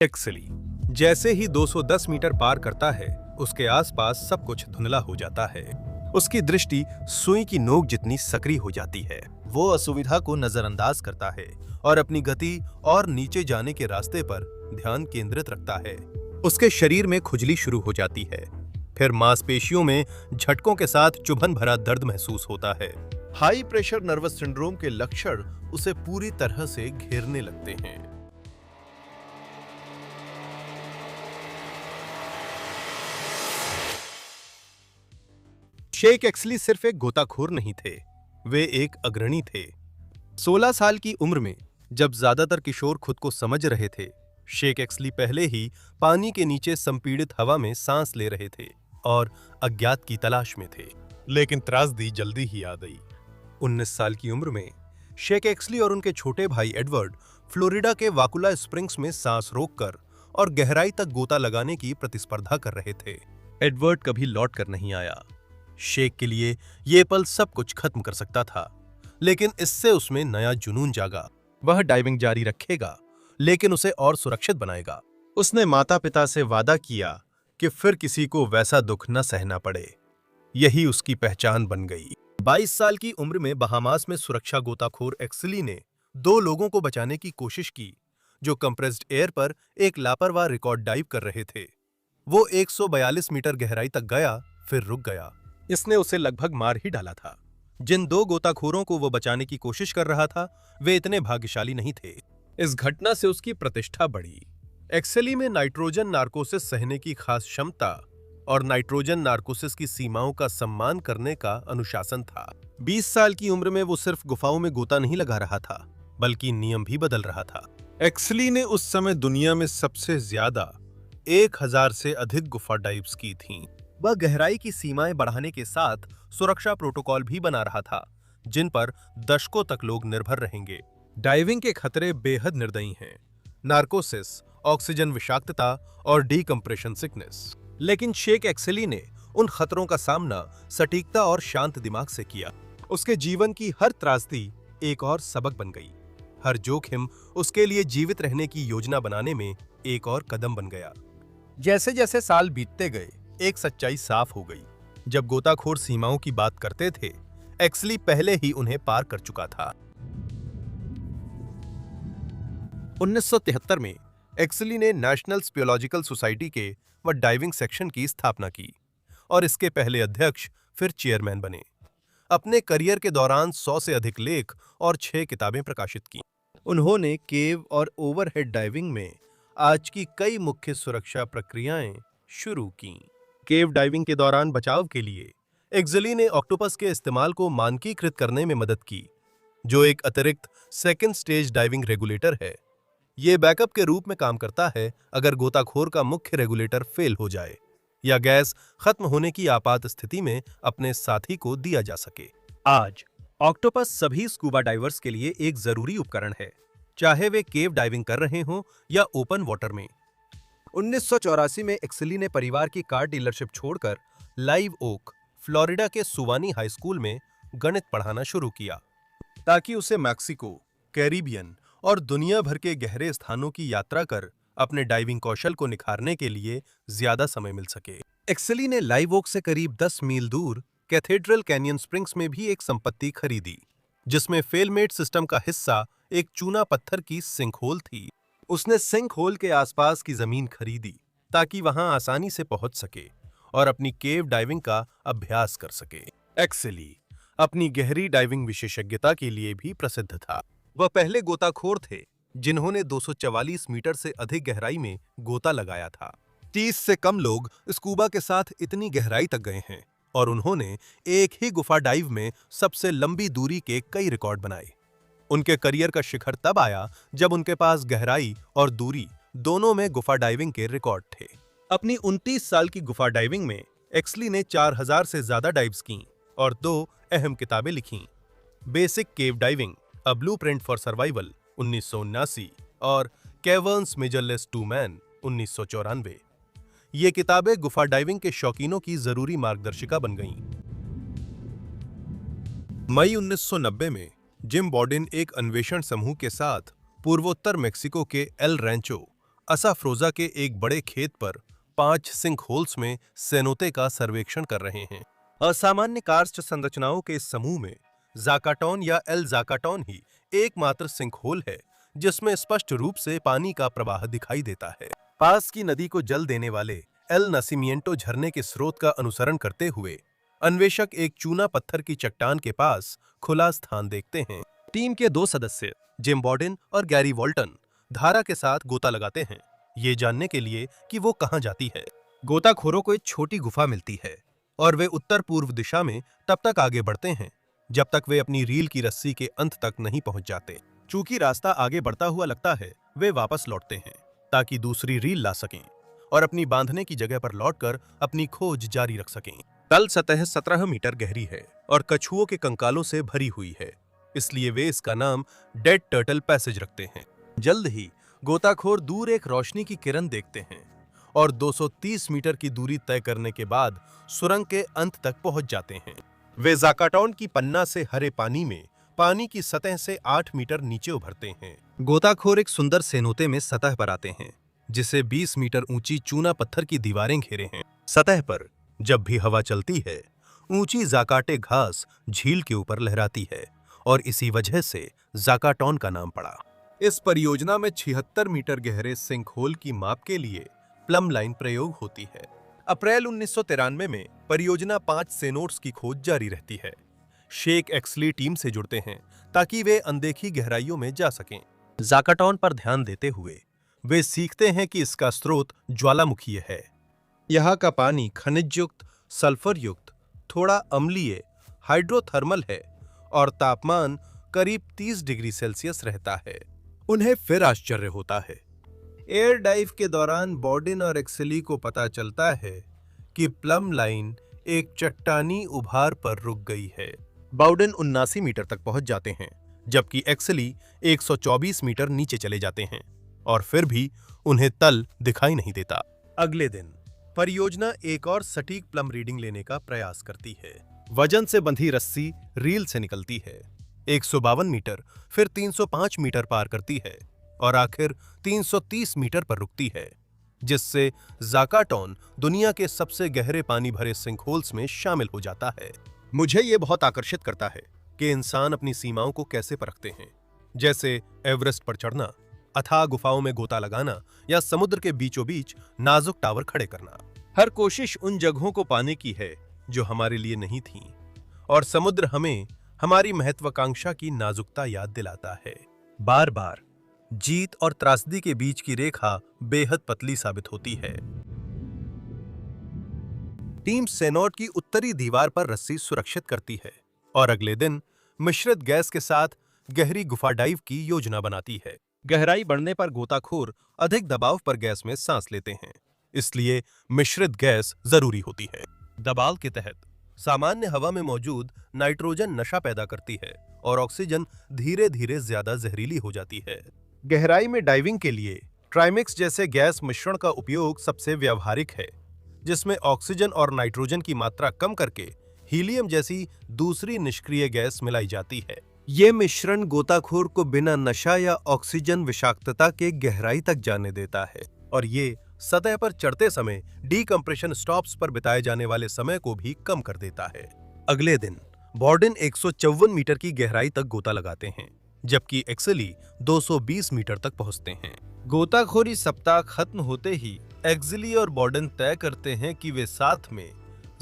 Axially जैसे ही 210 metre पार करता है, उसके आसपास सब कुछ धुंधला हो जाता है। उसकी दृष्टि सुई की नोक जितनी सक्रिय हो जाती है। वो असुविधा को नजरअंदाज करता है और अपनी गति और नीचे जाने के रास्ते पर ध्यान केंद्रित रखता है। उसके शरीर में खुजली शुरू हो जाती है, फिर मांसपेशियों में झटकों के साथ चुभन भरा दर्द महसूस होता है। हाई प्रेशर नर्वस सिंड्रोम के लक्षण उसे पूरी तरह से घेरने लगते हैं। शेख एक्सली सिर्फ एक गोताखोर नहीं थे, वे एक अग्रणी थे। 16 साल की उम्र में जब ज्यादातर किशोर खुद को समझ रहे थे, शेख एक्सली पहले ही पानी के नीचे संपीड़ित हवा में सांस ले रहे थे और अज्ञात की तलाश में थे। लेकिन त्रासदी जल्दी ही आ गई। 19 साल की उम्र में शेख एक्सली और उनके छोटे भाई एडवर्ड फ्लोरिडा के वाकुला स्प्रिंग्स में सांस रोककर और गहराई तक गोता लगाने की प्रतिस्पर्धा कर रहे थे। एडवर्ड कभी लौट कर नहीं आया। शेख के लिए यह पल सब कुछ खत्म कर सकता था, लेकिन इससे उसमें नया जुनून जागा। वह डाइविंग जारी रखेगा, लेकिन उसे और सुरक्षित बनाएगा। उसने माता पिता से वादा किया कि फिर किसी को वैसा दुख न सहना पड़े। यही उसकी पहचान बन गई। 22 साल की उम्र में बहामास में सुरक्षा गोताखोर एक्सली ने 2 लोगों को बचाने की कोशिश की, जो कंप्रेस्ड एयर पर एक लापरवाह रिकॉर्ड डाइव कर रहे थे। वो 142 मीटर गहराई तक गया, फिर रुक गया। इसने उसे लगभग मार ही डाला था। जिन 2 गोताखोरों को वो बचाने की कोशिश कर रहा था, वे इतने भाग्यशाली नहीं थे। इस घटना से उसकी प्रतिष्ठा बढ़ी। एक्सली में नाइट्रोजन नार्कोसिस सहने की खास क्षमता और नाइट्रोजन नार्कोसिस की सीमाओं का सम्मान करने का अनुशासन था। 20 साल की उम्र में वो सिर्फ गुफाओं में गोता नहीं लगा रहा था, बल्कि नियम भी बदल रहा था। एक्सली ने उस समय दुनिया में सबसे ज्यादा 1000 से अधिक गुफा डाइव्स की थीं। वह गहराई की सीमाएं बढ़ाने के साथ सुरक्षा प्रोटोकॉल भी बना रहा था, जिन पर दशकों तक लोग निर्भर रहेंगे। डाइविंग के खतरे बेहद निर्दयी हैं, नार्कोसिस, ऑक्सीजन विषाक्तता और डीकम्प्रेशन सिकनेस। लेकिन शेख एक्सली ने उन खतरों का सामना सटीकता और शांत दिमाग से किया। उसके जीवन की हर त्रासदी एक और सबक बन गई। हर जोखिम उसके लिए जीवित रहने की योजना बनाने में एक और कदम बन गया। जैसे जैसे साल बीतते गए, एक सच्चाई साफ हो गई। जब गोताखोर सीमाओं की बात करते थे, एक्सली पहले ही उन्हें पार कर चुका था। 1973 में एक्सली ने नेशनल स्पियोलॉजिकल सोसाइटी के व डाइविंग सेक्शन की स्थापना की और इसके पहले अध्यक्ष फिर चेयरमैन बने। अपने करियर के दौरान 100 से अधिक लेख और 6 किताबें प्रकाशित की। उन्होंने केव और ओवरहेड डाइविंग में आज की कई मुख्य सुरक्षा प्रक्रियाएं शुरू की। केव डाइविंग के दौरान बचाव के लिए एक्सली ने ऑक्टोपस के इस्तेमाल को मानकीकृत करने में मदद की, जो एक अतिरिक्त सेकेंड स्टेज डाइविंग रेगुलेटर है। यह बैकअप के रूप में काम करता है अगर गोताखोर का मुख्य रेगुलेटर फेल हो जाए या गैस खत्म होने की आपात स्थिति में अपने साथी को दिया जा सके। आज ऑक्टोपस सभी स्कूबा डाइवर्स के लिए एक जरूरी उपकरण है, चाहे वे केव डाइविंग कर रहे हों या ओपन वाटर में। 1984 में एक्सली ने परिवार की कार डीलरशिप छोड़कर लाइव ओक, फ्लोरिडा के सुवानी हाई स्कूल में गणित पढ़ाना शुरू किया, ताकि उसे मैक्सिको, कैरिबियन और दुनिया भर के गहरे स्थानों की यात्रा कर अपने डाइविंग कौशल को निखारने के लिए ज्यादा समय मिल सके। एक्सली ने लाइव ओक से करीब 10 मील दूर कैथेड्रल कैनियन स्प्रिंग्स में भी एक संपत्ति खरीदी, जिसमें फेलमेट सिस्टम का हिस्सा एक चूना पत्थर की सिंक होल थी। उसने सिंक होल के आसपास की जमीन खरीदी ताकि वहां आसानी से पहुंच सके और अपनी केव डाइविंग का अभ्यास कर सके। एक्सली अपनी गहरी डाइविंग विशेषज्ञता के लिए भी प्रसिद्ध था। वह पहले गोताखोर थे जिन्होंने 244 मीटर से अधिक गहराई में गोता लगाया था। 30 से कम लोग स्कूबा के साथ इतनी गहराई तक गए हैं और उन्होंने एक ही गुफा डाइव में सबसे लंबी दूरी के कई रिकॉर्ड बनाए। उनके करियर का शिखर तब आया जब उनके पास गहराई और दूरी दोनों में गुफा डाइविंग के रिकॉर्ड थे। अपनी 29 साल की गुफा डाइविंग में एक्सली ने 4000 से ज्यादा डाइव्स की और 2 अहम किताबें लिखीं। Basic cave diving, a blueprint for survival 1979 और कैवर्न्स मेजरलेस टू मैन 1994। ये किताबें गुफा डाइविंग के शौकीनों की जरूरी मार्गदर्शिका बन गईं। मई 1990 में जिम बॉर्डिन एक अन्वेषण समूह के साथ पूर्वोत्तर मेक्सिको के एल रैंचो असाफ्रोजा के एक बड़े खेत पर 5 सिंक होल्स में सेनोते का सर्वेक्षण कर रहे हैं। असामान्य कार्स्ट संरचनाओं के इस समूह में जाकाटोन या एल जाकाटोन ही एकमात्र सिंक होल है जिसमें स्पष्ट रूप से पानी का प्रवाह दिखाई देता है। पास की नदी को जल देने वाले एल नसीमिएंटो झरने के स्रोत का अनुसरण करते हुए अन्वेषक एक चूना पत्थर की चट्टान के पास खुला स्थान देखते हैं। टीम के 2 सदस्य जिम बॉर्डन और गैरी वॉल्टन धारा के साथ गोता लगाते हैं, ये जानने के लिए कि वो कहां जाती है। गोताखोरों को एक छोटी गुफा मिलती है और वे उत्तर पूर्व दिशा में तब तक आगे बढ़ते हैं जब तक वे अपनी रील की रस्सी के अंत तक नहीं पहुंच जाते। चूंकि रास्ता आगे बढ़ता हुआ लगता है, वे वापस लौटते हैं ताकि दूसरी रील ला सकें और अपनी बांधने की जगह पर लौटकर अपनी खोज जारी रख सकें। तल सतह 17 मीटर गहरी है और कछुओं के कंकालों से भरी हुई है, इसलिए वे इसका नाम डेड टर्टल पैसेज रखते हैं। जल्द ही गोताखोर दूर एक रोशनी की किरण देखते हैं और 230 मीटर की दूरी तय करने के बाद सुरंग के अंत तक पहुंच जाते हैं। वे जाकाटोन की पन्ना से हरे पानी में पानी की सतह से 8 मीटर नीचे उभरते हैं। गोताखोर एक सुंदर सेनोते में सतह पर आते हैं जिसे 20 मीटर ऊंची चूना पत्थर की दीवारें घेरे हैं। सतह पर जब भी हवा चलती है, ऊंची जाकाटे घास झील के ऊपर लहराती है और इसी वजह से जाकाटोन का नाम पड़ा। इस परियोजना में 76 मीटर गहरे सिंक होल की माप के लिए प्लम लाइन प्रयोग होती है। अप्रैल 1993 में परियोजना 5 सेनोट्स की खोज जारी रहती है। शेख एक्सली टीम से जुड़ते हैं ताकि वे अनदेखी गहराइयों में जा सकें। जाकाटोन पर ध्यान देते हुए वे सीखते हैं कि इसका स्रोत ज्वालामुखीय है। यहाँ का पानी खनिज युक्त, सल्फर युक्त, थोड़ा अम्लीय, हाइड्रोथर्मल है और तापमान करीब 30 डिग्री सेल्सियस रहता है। उन्हें फिर आश्चर्य होता है। एयर डाइव के दौरान बॉर्डन और एक्सेली को पता चलता है कि प्लम लाइन एक चट्टानी उभार पर रुक गई है। बाउडन 79 मीटर तक पहुंच जाते हैं जबकि एक्सेली 124 मीटर नीचे चले जाते हैं और फिर भी उन्हें तल दिखाई नहीं देता। अगले दिन परियोजना एक और सटीक प्लम रीडिंग लेने का प्रयास करती है। वजन से बंधी रस्सी रील से निकलती है, 152 मीटर, फिर 305 मीटर पार करती है और आखिर 330 मीटर पर रुकती है, जिससे जाकाटोन दुनिया के सबसे गहरे पानी भरे सिंकहोल्स में शामिल हो जाता है। मुझे ये बहुत आकर्षित करता है कि इंसान अपनी सीमाओं को कैसे परखते हैं, जैसे एवरेस्ट पर चढ़ना, अथाह गुफाओं में गोता लगाना या समुद्र के बीचों बीच नाजुक टावर खड़े करना। हर कोशिश उन जगहों को पाने की है जो हमारे लिए नहीं थीं, और समुद्र हमें हमारी महत्वाकांक्षा की नाजुकता याद दिलाता है। बार बार जीत और त्रासदी के बीच की रेखा बेहद पतली साबित होती है। टीम सेनोट की उत्तरी दीवार पर रस्सी सुरक्षित करती है और अगले दिन मिश्रित गैस के साथ गहरी गुफा डाइव की योजना बनाती है। गहराई बढ़ने पर गोताखोर अधिक दबाव पर गैस में सांस लेते हैं, इसलिए मिश्रित गैस जरूरी होती है। दबाव के तहत सामान्य हवा में मौजूद नाइट्रोजन नशा पैदा करती है और ऑक्सीजन धीरे धीरे ज्यादा जहरीली हो जाती है। गहराई में डाइविंग के लिए ट्राइमिक्स जैसे गैस मिश्रण का उपयोग सबसे व्यावहारिक है, जिसमें ऑक्सीजन और नाइट्रोजन की मात्रा कम करके हीलियम जैसी दूसरी निष्क्रिय गैस मिलाई जाती है। ये मिश्रण गोताखोर को बिना नशा या ऑक्सीजन विषाक्तता के गहराई तक जाने देता है और ये सतह पर चढ़ते समय डीकम्प्रेशन स्टॉप्स पर बिताए जाने वाले समय को भी कम कर देता है। अगले दिन बॉर्डन 154 मीटर की गहराई तक गोता लगाते हैं, जबकि एक्सेली 220 मीटर तक पहुंचते हैं। गोताखोरी सप्ताह खत्म होते ही एक्सेली और बॉर्डन तय करते हैं कि वे साथ में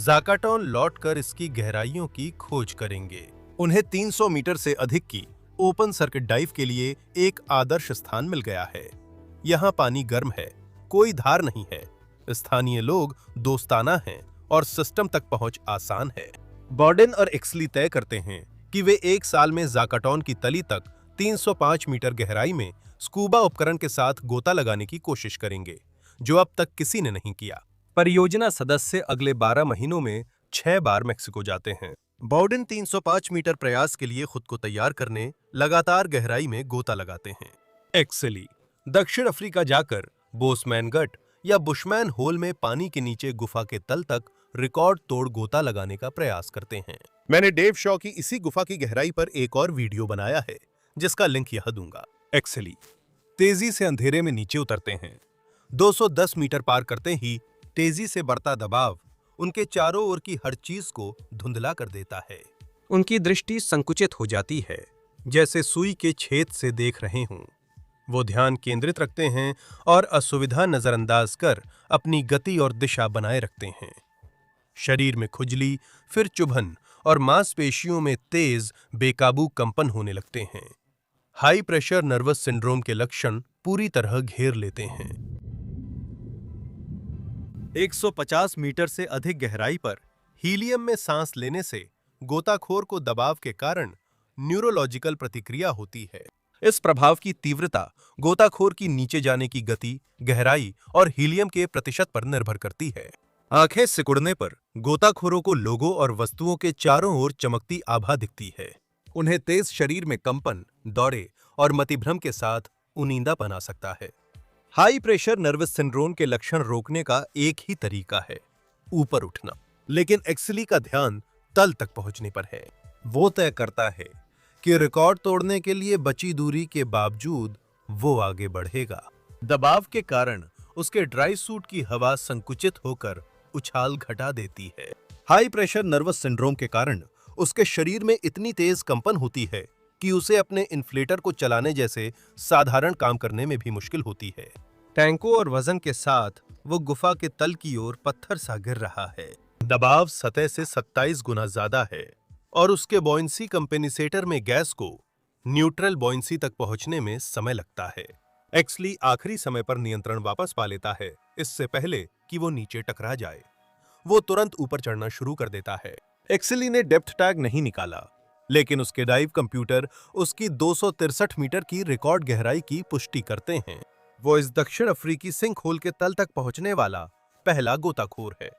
जाकाटोन लौटकर इसकी गहराइयों की खोज करेंगे। उन्हें 300 मीटर से अधिक की ओपन सर्किट डाइव के लिए एक आदर्श स्थान मिल गया है। यहाँ पानी गर्म है, कोई धार नहीं है, स्थानीय लोग दोस्ताना हैं और सिस्टम तक पहुंच आसान है। बॉर्डन और एक्सेली तय करते हैं कि वे एक साल में जाकाटोन की तली तक 305 मीटर गहराई में स्कूबा उपकरण के साथ गोता लगाने की कोशिश करेंगे, जो अब तक किसी ने नहीं किया। परियोजना सदस्य अगले 12 महीनों में 6 बार मेक्सिको जाते हैं। बॉर्डन 305 मीटर प्रयास के लिए खुद को तैयार करने लगातार गहराई में गोता लगाते हैं। एक्सेली दक्षिण अफ्रीका जाकर बोसमैन गट या बुशमैन होल में पानी के नीचे गुफा के तल तक रिकॉर्ड तोड़ गोता लगाने का प्रयास करते हैं। मैंने डेव शॉ की इसी गुफा की गहराई पर एक और वीडियो बनाया है, जिसका लिंक यहां दूंगा। एक्सेली तेजी से अंधेरे में नीचे उतरते हैं 210 मीटर पार करते ही तेजी से बढ़ता दबाव उनके चारों ओर की हर चीज को धुंधला कर देता है। उनकी दृष्टि संकुचित हो जाती है, जैसे सुई के छेद से देख रहे हों। वो ध्यान केंद्रित रखते हैं और असुविधा नजरअंदाज कर अपनी गति और दिशा बनाए रखते हैं। शरीर में खुजली, फिर चुभन और मांसपेशियों में तेज बेकाबू कंपन होने लगते हैं। हाई प्रेशर नर्वस सिंड्रोम के लक्षण पूरी तरह घेर लेते हैं। 150 मीटर से अधिक गहराई पर हीलियम में सांस लेने से गोताखोर को दबाव के कारण न्यूरोलॉजिकल प्रतिक्रिया होती है। इस प्रभाव की तीव्रता गोताखोर की नीचे जाने की गति, गहराई और हीलियम के प्रतिशत पर निर्भर करती है। आंखें सिकुड़ने पर गोताखोरों को लोगों और वस्तुओं के चारों ओर चमकती आभा दिखती है। उन्हें तेज शरीर में कंपन, दौरे और मतिभ्रम के साथ उनींदापन आ सकता है। हाई प्रेशर नर्वस सिंड्रोम के लक्षण रोकने का एक ही तरीका है, ऊपर उठना। लेकिन एक्सली का ध्यान तल तक पहुंचने पर है। वो तय करता है कि रिकॉर्ड तोड़ने के लिए बची दूरी के बावजूद वो आगे बढ़ेगा। दबाव के कारण उसके ड्राई सूट की हवा संकुचित होकर उछाल घटा देती है। हाई प्रेशर नर्वस सिंड्रोम के कारण उसके शरीर में इतनी तेज कंपन होती है कि उसे अपने इन्फ्लेटर को चलाने जैसे साधारण काम करने में भी मुश्किल होती है। टैंकों और वजन के साथ वो गुफा के तल की ओर पत्थर सा गिर रहा है। दबाव सतह से 27 गुना ज्यादा है और उसके बॉयंसी कंपेनिसेटर में गैस को न्यूट्रल बॉयंसी तक पहुंचने में समय लगता है। एक्सली आखिरी समय पर नियंत्रण वापस पा लेता है, इससे पहले कि वो नीचे टकरा जाए। वो तुरंत ऊपर चढ़ना शुरू कर देता है। एक्सली ने डेप्थ टैग नहीं निकाला, लेकिन उसके डाइव कंप्यूटर उसकी 263 मीटर की रिकॉर्ड गहराई की पुष्टि करते हैं। वो इस दक्षिण अफ्रीकी सिंक होल के तल तक पहुंचने वाला पहला गोताखोर है।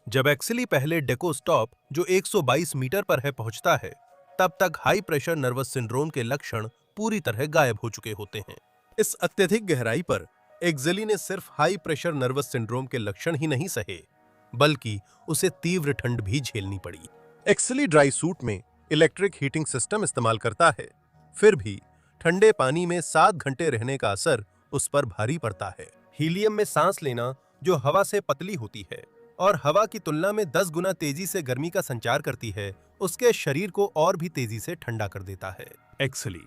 जब एक्सली पहले डेको स्टॉप, जो 122 मीटर पर है, पहुंचता है, तब तक हाई प्रेशर नर्वस सिंड्रोम के लक्षण पूरी तरह गायब हो चुके होते हैं। इस अत्यधिक गहराई पर एक्सली ने सिर्फ हाई प्रेशर नर्वस सिंड्रोम के लक्षण ही नहीं सहे, बल्कि उसे तीव्र ठंड भी झेलनी पड़ी। एक्सली ड्राई सूट में इलेक्ट्रिक हीटिंग सिस्टम इस्तेमाल करता है, फिर भी ठंडे पानी में 7 घंटे रहने का असर उस पर भारी पड़ता है। हीलियम में सांस लेना, जो हवा से पतली होती है और हवा की तुलना में 10 गुना तेजी से गर्मी का संचार करती है, उसके शरीर को और भी तेजी से ठंडा कर देता है। एक्सली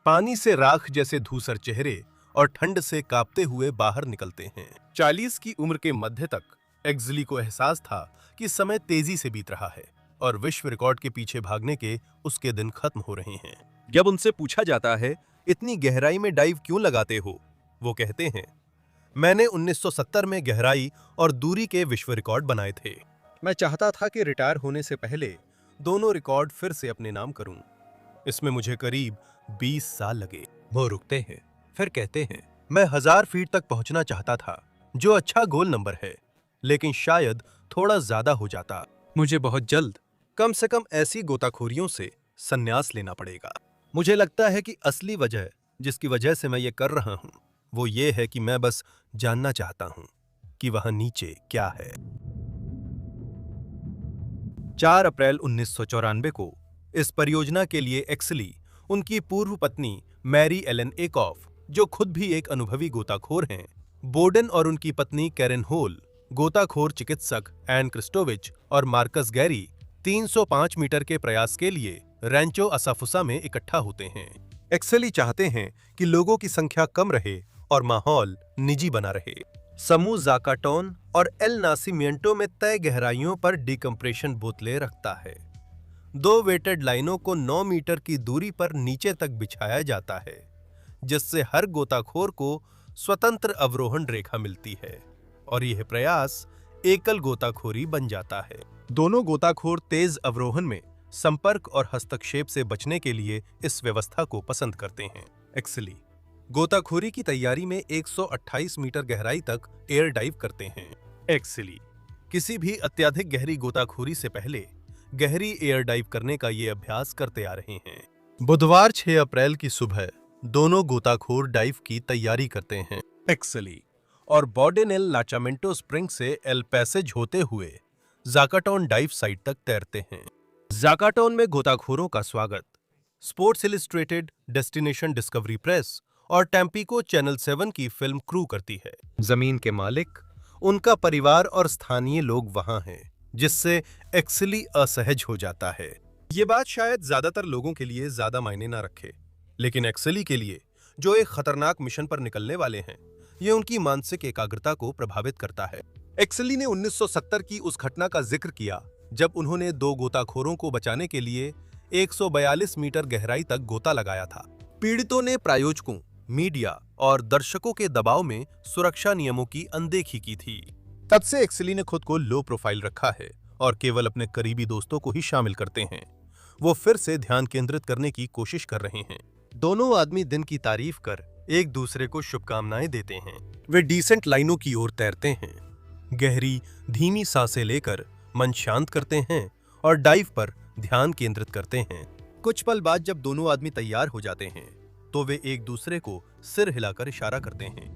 पानी से राख जैसे धूसर चेहरे और ठंड से कांपते हुए बाहर निकलते हैं। 40 की उम्र के मध्य तक एक्सली को एहसास था कि समय तेजी से बीत रहा है और विश्व रिकॉर्ड के पीछे भागने के उसके दिन खत्म हो रहे हैं। जब उनसे पूछा जाता है, इतनी गहराई में डाइव क्यों लगाते हो, वो कहते हैं, मैंने 1970 में गहराई और दूरी के विश्व रिकॉर्ड बनाए थे। मैं चाहता था कि रिटायर होने से पहले दोनों रिकॉर्ड फिर से अपने नाम करूं। इसमें मुझे करीब 20 साल लगे। वो रुकते हैं, फिर कहते हैं, मैं 1000 फीट तक पहुंचना चाहता था, जो अच्छा गोल नंबर है, लेकिन शायद थोड़ा ज्यादा हो जाता। मुझे बहुत जल्द कम से कम ऐसी गोताखोरियों से संन्यास लेना पड़ेगा। मुझे लगता है कि असली वजह, जिसकी वजह से मैं ये कर रहा हूं, वो ये है कि मैं बस जानना चाहता हूं कि वहां नीचे क्या है। 4 अप्रैल 1994 को इस परियोजना के लिए एक्सली, उनकी पूर्व पत्नी मैरी एलन एकॉफ, जो खुद भी एक अनुभवी गोताखोर हैं, बोर्डन और उनकी पत्नी कैरेन होल, गोताखोर चिकित्सक एन क्रिस्टोविच और मार्कस गैरी 305 मीटर के प्रयास के लिए रैंचो असाफुसा में इकट्ठा होते हैं। एक्सली चाहते हैं कि लोगों की संख्या कम रहे और माहौल निजी बना रहे। समूह जाकाटोन और एल नासिमिएंटो में तय गहराइयों पर डिकम्प्रेशन बोतलें रखता है। 2 वेटेड लाइनों को 9 मीटर की दूरी पर नीचे तक बिछाया जाता है, जिससे हर गोताखोर को स्वतंत्र अवरोहण रेखा मिलती है और यह प्रयास एकल गोताखोरी बन जाता है। दोनों गोताखोर तेज अवरोहण में संपर्क और हस्तक्षेप से बचने के लिए इस व्यवस्था को पसंद करते हैं। एक्सली गोताखोरी की तैयारी में 128 मीटर गहराई तक एयर डाइव करते हैं। एक्सली किसी भी अत्यधिक गहरी गोताखोरी से पहले गहरी एयर डाइव करने का ये अभ्यास करते आ रहे हैं। बुधवार 6 अप्रैल की सुबह दोनों गोताखोर डाइव की तैयारी करते हैं। एक्सली और बॉर्डन एल लाचामेंटो स्प्रिंग से एल पैसेज होते हुए जाकाटोन डाइव साइट तक तैरते हैं। जाकाटोन में गोताखोरों का स्वागत sports illustrated, destination discovery press और टैम्पिको चैनल 7 की फिल्म क्रू करती है। जमीन के मालिक, उनका परिवार और स्थानीय लोग वहां हैं, जिससे एक्सली असहज हो जाता है। ये बात शायद ज्यादातर लोगों के लिए ज्यादा मायने ना रखे, लेकिन एक्सली के लिए, जो एक खतरनाक मिशन पर निकलने वाले हैं, ये उनकी मानसिक एकाग्रता को प्रभावित करता है। एक्सली ने 1970 की उस घटना का जिक्र किया जब उन्होंने 2 गोताखोरों को बचाने के लिए 142 मीटर गहराई तक गोता लगाया था। पीड़ितों ने प्रायोजकों, मीडिया और दर्शकों के दबाव में सुरक्षा नियमों की अनदेखी की थी। तब से एक्सली ने खुद को लो प्रोफाइल रखा है और केवल अपने करीबी दोस्तों को ही शामिल करते हैं। वो फिर से ध्यान केंद्रित करने की कोशिश कर रहे हैं। दोनों आदमी दिन की तारीफ कर एक दूसरे को शुभकामनाएं देते हैं। वे डिसेंट लाइनों की ओर तैरते हैं, गहरी धीमी सांसें लेकर मन शांत करते हैं और डाइव पर ध्यान केंद्रित करते हैं। कुछ पल बाद जब दोनों आदमी तैयार हो जाते हैं, तो वे एक दूसरे को सिर हिलाकर इशारा करते हैं।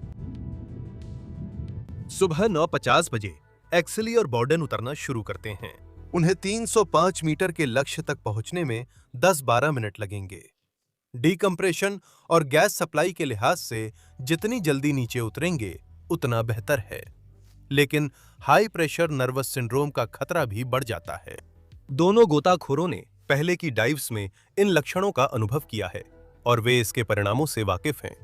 सुबह 9:50 बजे एक्सली और बॉर्डन उतरना शुरू करते हैं। उन्हें 305 मीटर के लक्ष्य तक पहुंचने में 10-12 मिनट लगेंगे। डीकम्प्रेशन और गैस सप्लाई के लिहाज से जितनी जल्दी नीचे उतरेंगे, उतना बेहतर है, लेकिन हाई प्रेशर नर्वस सिंड्रोम का खतरा भी बढ़ जाता है। दोनों गोताखोरों ने पहले की डाइव्स में इन लक्षणों का अनुभव किया है और वे इसके परिणामों से वाकिफ हैं।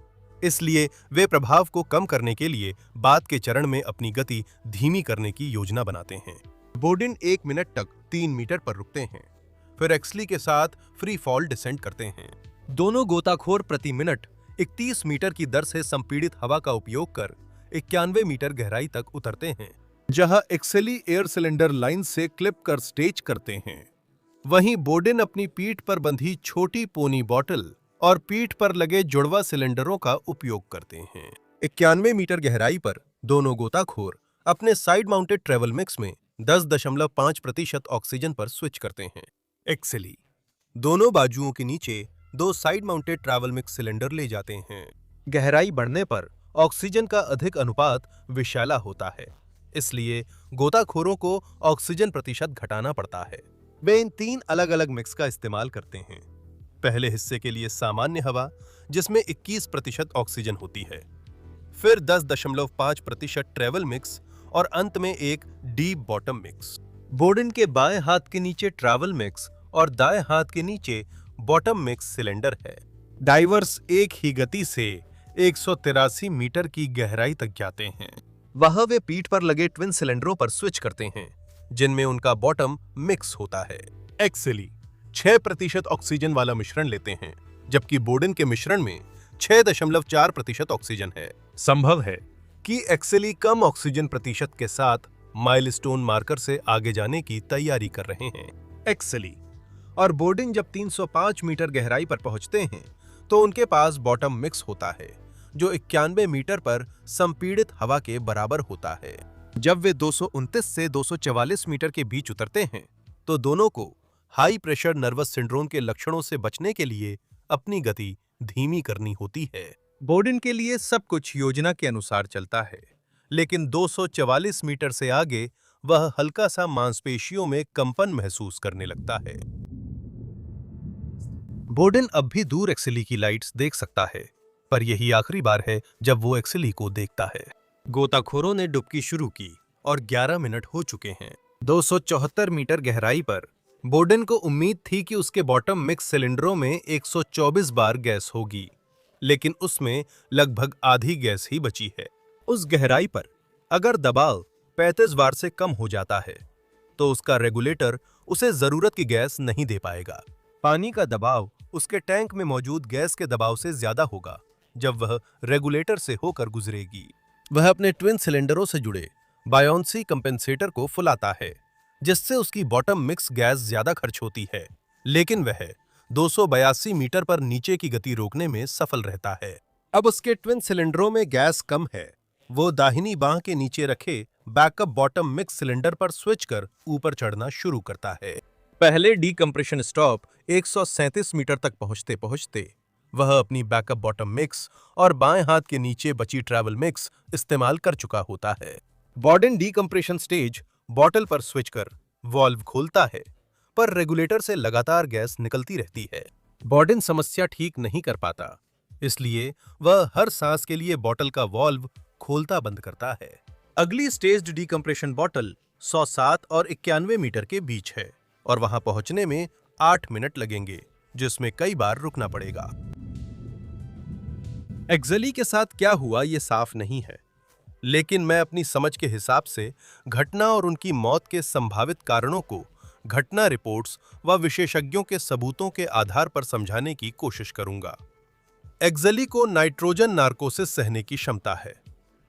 इसलिए वे प्रभाव को कम करने के लिए बाद के चरण में अपनी गति धीमी करने की योजना बनाते हैं। बोर्डन 1 मिनट तक 3 मीटर पर रुकते हैं, फिर एक्सली के साथ फ्री फॉल डिसेंड करते हैं। दोनों गोताखोर प्रति मिनट 31 मीटर की दर से संपीड़ित हवा का उपयोग कर 91 मीटर गहराई तक उतरते हैं, जहां एक्सली एयर सिलेंडर लाइन से क्लिप कर स्टेज करते हैं। वहीं बोर्डन अपनी पीठ पर बंधी छोटी पोनी बॉटल और पीठ पर लगे जुड़वा सिलेंडरों का उपयोग करते हैं। 91 मीटर गहराई पर दोनों गोताखोर अपने साइड माउंटेड ट्रेवल मिक्स में 10.5% ऑक्सीजन पर स्विच करते हैं। एक्सली दोनों बाजुओं के नीचे 2 side mounted travel mix cylinder ले जाते हैं। गहराई बढ़ने पर ऑक्सीजन का अधिक अनुपात विषैला होता है, इसलिए गोताखोरों को ऑक्सीजन प्रतिशत घटाना पड़ता है। वे इन 3 अलग-अलग मिक्स का इस्तेमाल करते हैं। पहले हिस्से के लिए सामान्य हवा, जिसमें 21% ऑक्सीजन होती है, फिर 10.5% ट्रैवल मिक्स और अंत में एक डीप बॉटम मिक्स। बोर्डन के बाएं हाथ के नीचे ट्रैवल मिक्स और दाएं हाथ के नीचे बॉटम मिक्स सिलेंडर है। डाइवर्स एक ही गति से 183 मीटर की गहराई तक जाते हैं। वहां वे पीठ पर लगे ट्विन सिलेंडरों पर स्विच करते हैं, जिनमें उनका बॉटम मिक्स होता है। एक्सली 6% ऑक्सीजन वाला मिश्रण लेते हैं, जबकि बोर्डन के मिश्रण में 6.4% ऑक्सीजन है। संभव है कि एक्सली कम ऑक्सीजन प्रतिशत के साथ माइलस्टोन मार्कर से आगे जाने की तैयारी कर रहे हैं। एक्सली और बोर्डन जब 305 मीटर गहराई पर पहुंचते हैं, तो उनके पास बॉटम मिक्स होता है, जो 91 मीटर पर संपीड़ित हवा के बराबर होता है। जब वे 229 से 244 मीटर के बीच उतरते हैं, तो दोनों को हाई प्रेशर नर्वस सिंड्रोम के लक्षणों से बचने के लिए अपनी गति धीमी करनी होती है। बोर्डन के लिए सब कुछ योजना के अनुसार चलता है, लेकिन 244 मीटर से आगे वह हल्का सा मांसपेशियों में कंपन महसूस करने लगता है। बोर्डन अब भी दूर एक्सली की लाइट्स देख सकता है, पर यही आखिरी बार है जब वो एक्सली को देखता है। गोताखोरों ने डुबकी शुरू की और 11 मिनट हो चुके हैं। 274 मीटर गहराई पर बोर्डन को उम्मीद थी कि उसके बॉटम मिक्स सिलेंडरों में 124 बार गैस होगी, लेकिन उसमें लगभग आधी गैस ही बची है। उस गहराई पर अगर दबाव 35 बार से कम हो जाता है, तो उसका रेगुलेटर उसे जरूरत की गैस नहीं दे पाएगा। पानी का दबाव उसके टैंक में मौजूद गैस के दबाव से ज्यादा होगा जब वह रेगुलेटर से होकर गुजरेगी। वह अपने ट्विन सिलेंडरों से जुड़े बायोन्सी कंपेंसेटर को फुलाता है, जिससे उसकी बॉटम मिक्स गैस ज्यादा खर्च होती है, लेकिन वह 282 मीटर पर नीचे की गति रोकने में सफल रहता है। अब उसके ट्विन सिलेंडरों में गैस कम है। वो दाहिनी बांह के नीचे रखे बैकअप बॉटम मिक्स सिलेंडर पर स्विच कर ऊपर चढ़ना शुरू करता है। पहले डीकम्प्रेशन स्टॉप 137 मीटर तक पहुंचते पहुंचते वह अपनी बैकअप बॉटम मिक्स और बाएं हाथ के नीचे बची ट्रैवल मिक्स इस्तेमाल कर चुका होता है। बॉर्डन डीकम्प्रेशन स्टेज बॉटल पर स्विच कर वाल्व खोलता है, पर रेगुलेटर से लगातार गैस निकलती रहती है। बॉर्डन समस्या ठीक नहीं कर पाता, इसलिए वह हर सांस के लिए बॉटल का वॉल्व खोलता बंद करता है। अगली स्टेज्ड डीकम्प्रेशन बॉटल 107 और 91 मीटर के बीच है और वहां पहुंचने में 8 मिनट लगेंगे, जिसमें कई बार रुकना पड़ेगा। एक्सली के साथ क्या हुआ ये साफ नहीं है, लेकिन मैं अपनी समझ के हिसाब से घटना और उनकी मौत के संभावित कारणों को घटना रिपोर्ट्स व विशेषज्ञों के सबूतों के आधार पर समझाने की कोशिश करूंगा। एक्सली को नाइट्रोजन नार्कोसिस सहने की क्षमता है,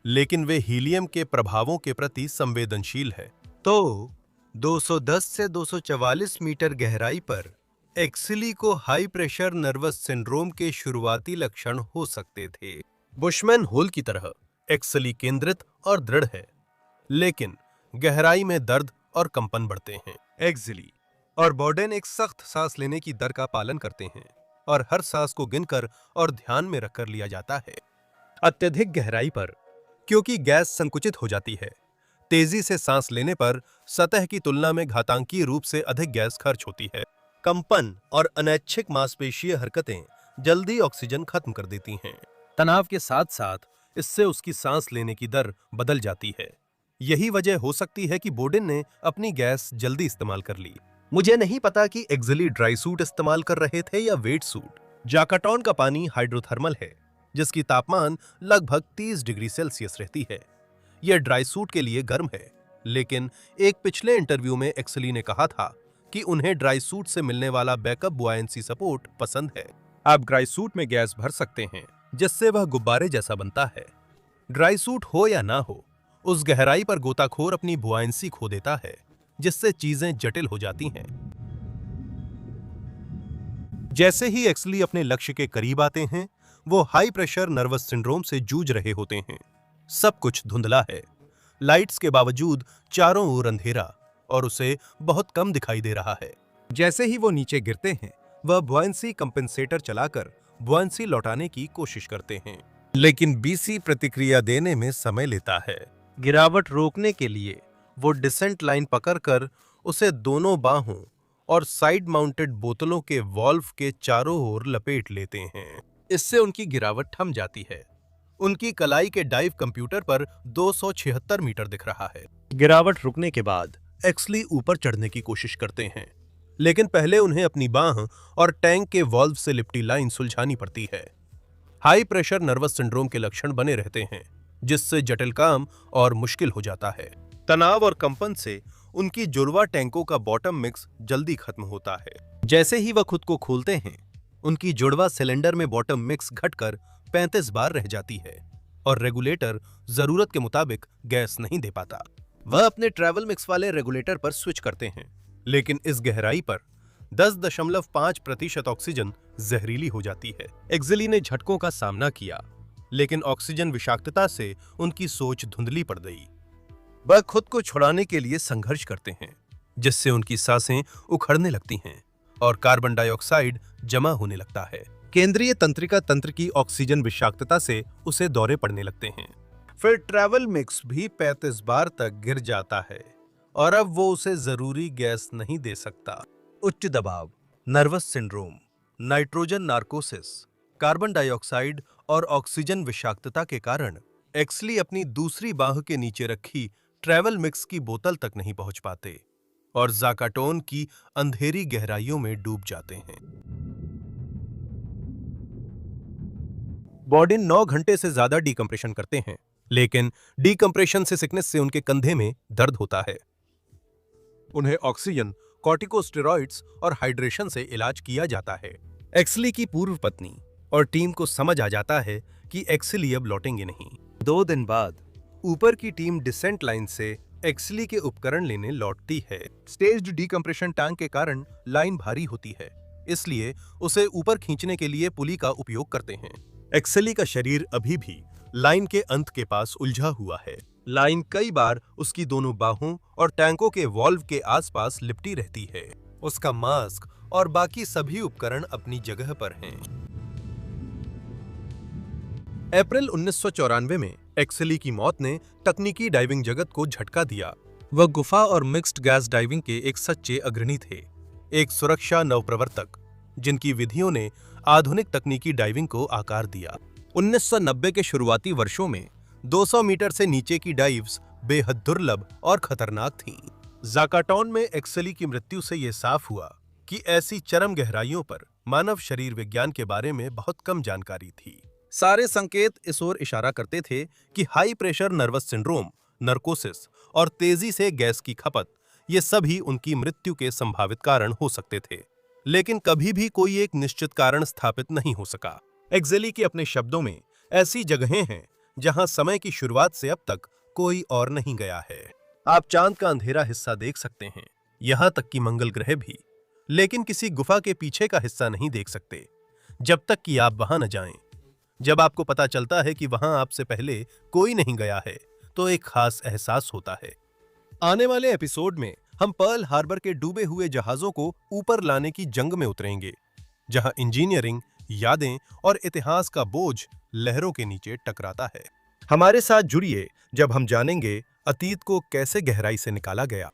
लेकिन वे हीलियम के प्रभावों के प्रति संवेदनशील है। तो 210 से 244 मीटर गहराई पर एक्सली को हाई प्रेशर नर्वस सिंड्रोम के शुरुआती लक्षण हो सकते थे। बुशमैन होल की तरह एक्सली केंद्रित और दृढ़ है, लेकिन गहराई में दर्द और कंपन बढ़ते हैं। एक्सली और बॉर्डेन एक सख्त सांस लेने की दर का पालन करते हैं और हर सांस को गिनकर और ध्यान में रखकर लिया जाता है। अत्यधिक गहराई पर क्योंकि गैस संकुचित हो जाती है, तेजी से सांस लेने पर सतह की तुलना में घातांकीय रूप से अधिक गैस खर्च होती है। कंपन और अनैच्छिक मांसपेशीय हरकतें जल्दी ऑक्सीजन खत्म कर देती हैं। तनाव के साथ साथ इससे उसकी सांस लेने की दर बदल जाती है। यही वजह हो सकती है कि बोर्डेन ने अपनी गैस जल्दी इस्तेमाल कर ली। मुझे नहीं पता कि एक्सली ड्राई सूट इस्तेमाल कर रहे थे या वेट सूट। जाकाटोन का पानी हाइड्रोथर्मल है, जिसकी तापमान लगभग 30 डिग्री सेल्सियस रहती है। यह ड्राई सूट के लिए गर्म है, लेकिन एक पिछले इंटरव्यू में एक्सली ने कहा था कि उन्हें ड्राई सूट से मिलने वाला बैकअप बुआयंसी सपोर्ट पसंद है। आप ड्राई सूट में गैस भर सकते हैं, जिससे वह गुब्बारे जैसा बनता है। ड्राई सूट हो या ना हो, उस गहराई पर गोताखोर अपनी बुआयंसी खो देता है, जिससे चीजें जटिल हो जाती हैं। जैसे ही एक्सली अपने लक्ष्य के करीब आते हैं, वो हाई प्रेशर नर्वस सिंड्रोम से जूझ रहे होते हैं। सब कुछ धुंधला है, लाइट्स के बावजूद चारों ओर अंधेरा और उसे बहुत कम दिखाई दे रहा है। जैसे ही वो नीचे गिरते हैं, वह बुआयंसी कंपेंसेटर चलाकर बुआयंसी लौटाने की कोशिश करते हैं, लेकिन बीसी प्रतिक्रिया देने में समय लेता है। गिरावट रोकने के लिए वो डिसेंट लाइन पकड़कर उसे दोनों बाहों और साइड माउंटेड बोतलों के वॉल्व के चारों ओर लपेट लेते हैं। इससे उनकी गिरावट थम जाती है। उनकी कलाई के डाइव कंप्यूटर पर 276 मीटर दिख रहा है। गिरावट रुकने के बाद एक्सली ऊपर चढ़ने की कोशिश करते हैं, लेकिन पहले उन्हें अपनी बाह और टैंक के वॉल्व से लिपटी लाइन सुलझानी पड़ती है। हाई प्रेशर नर्वस सिंड्रोम के लक्षण बने रहते हैं, जिससे जटिल काम और मुश्किल हो जाता है। तनाव और कंपन से उनकी जुड़वा टैंकों का बॉटम मिक्स जल्दी खत्म होता है। जैसे ही वह खुद को खोलते हैं, उनकी जुड़वा सिलेंडर में बॉटम मिक्स घटकर 35 बार रह जाती है और रेगुलेटर जरूरत के मुताबिक गैस नहीं दे पाता। वह अपने ट्रैवल मिक्स वाले रेगुलेटर पर स्विच करते हैं, लेकिन इस गहराई पर 10.5% ऑक्सीजन जहरीली हो जाती है। एक्सली ने झटकों का सामना किया, लेकिन ऑक्सीजन विषाक्तता से उनकी सोच धुंधली पड़ गई। वह खुद को छुड़ाने के लिए संघर्ष करते हैं, जिससे उनकी सांसें उखड़ने लगती हैं और कार्बन डाइऑक्साइड जमा होने लगता है। केंद्रीय तंत्रिका तंत्र की ऑक्सीजन विषाक्तता से उसे दौरे पड़ने लगते हैं। फिर ट्रैवल मिक्स भी 35 बार तक गिर जाता है और अब वो उसे जरूरी गैस नहीं दे सकता। उच्च दबाव, nervous syndrome, nitrogen narcosis, carbon dioxide और ऑक्सीजन विषाक्तता के कारण एक्सली अपनी दूसरी बाह के नीचे रखी ट्रैवल मिक्स की बोतल तक नहीं पहुंच पाते और जाकाटोन की अंधेरी गहराइयों में डूब जाते हैं। बॉर्डेन 9 घंटे से ज्यादा डीकम्प्रेशन करते हैं, लेकिन डीकम्प्रेशन से सिकनेस से उनके कंधे में दर्द होता है। उन्हें ऑक्सीजन, कॉर्टिकोस्टेरॉइड्स और हाइड्रेशन से इलाज किया जाता है। एक्सली की पूर्व पत्नी और टीम को समझ आ जाता है कि एक्सली अब लौटेंगे नहीं। 2 दिन बाद ऊपर की टीम डिसेंट लाइन से एक्सली के उपकरण लेने लौटती है। स्टेज्ड डीकम्प्रेशन टैंक के कारण लाइन भारी होती है, इसलिए उसे ऊपर खींचने के लिए पुली का उपयोग करते हैं। एक्सली का शरीर अभी भी लाइन के अंत के पास उलझा हुआ है। लाइन कई बार उसकी दोनों बाहों और टैंकों के वॉल्व के आसपास लिपटी रहती है। उसका मास्क और बाकी सभी उपकरण अपनी जगह पर हैं। अप्रैल 1994 में एक्सली की मौत ने तकनीकी डाइविंग जगत को झटका दिया। वह गुफा और मिक्स्ड गैस डाइविंग के एक सच्चे अग्रणी थे, एक सुरक्षा नवप्रवर्तक जिनकी विधियों ने आधुनिक तकनीकी डाइविंग को आकार दिया। 1990 के शुरुआती वर्षों में 200 मीटर से नीचे की डाइव्स बेहद दुर्लभ और खतरनाक थीं। ज़ाकाटॉन में एक्सेली की मृत्यु से यह साफ हुआ कि ऐसी चरम गहराइयों पर मानव शरीर विज्ञान के बारे में बहुत कम जानकारी थी। सारे संकेत इस ओर इशारा करते थे कि हाई प्रेशर नर्वस सिंड्रोम, नर्कोसिस और तेजी से गैस की खपत ये सभी उनकी मृत्यु के संभावित कारण हो सकते थे, लेकिन कभी भी कोई एक निश्चित कारण स्थापित नहीं हो सका। एक्सेली के अपने शब्दों में, ऐसी जगहें हैं जहां समय की शुरुआत से अब तक कोई और नहीं गया है। आप चांद का अंधेरा हिस्सा देख सकते हैं, यहां तक कि मंगल ग्रह भी, लेकिन किसी गुफा के पीछे का हिस्सा नहीं देख सकते जब तक कि आप वहां न जाएं। जब आपको पता चलता है कि वहां आपसे पहले कोई नहीं गया है, तो एक खास एहसास होता है। आने वाले एपिसोड में हम पर्ल हार्बर के डूबे हुए जहाजों को ऊपर लाने की जंग में उतरेंगे, जहां इंजीनियरिंग, यादें और इतिहास का बोझ लहरों के नीचे टकराता है। हमारे साथ जुड़िए जब हम जानेंगे अतीत को कैसे गहराई से निकाला गया।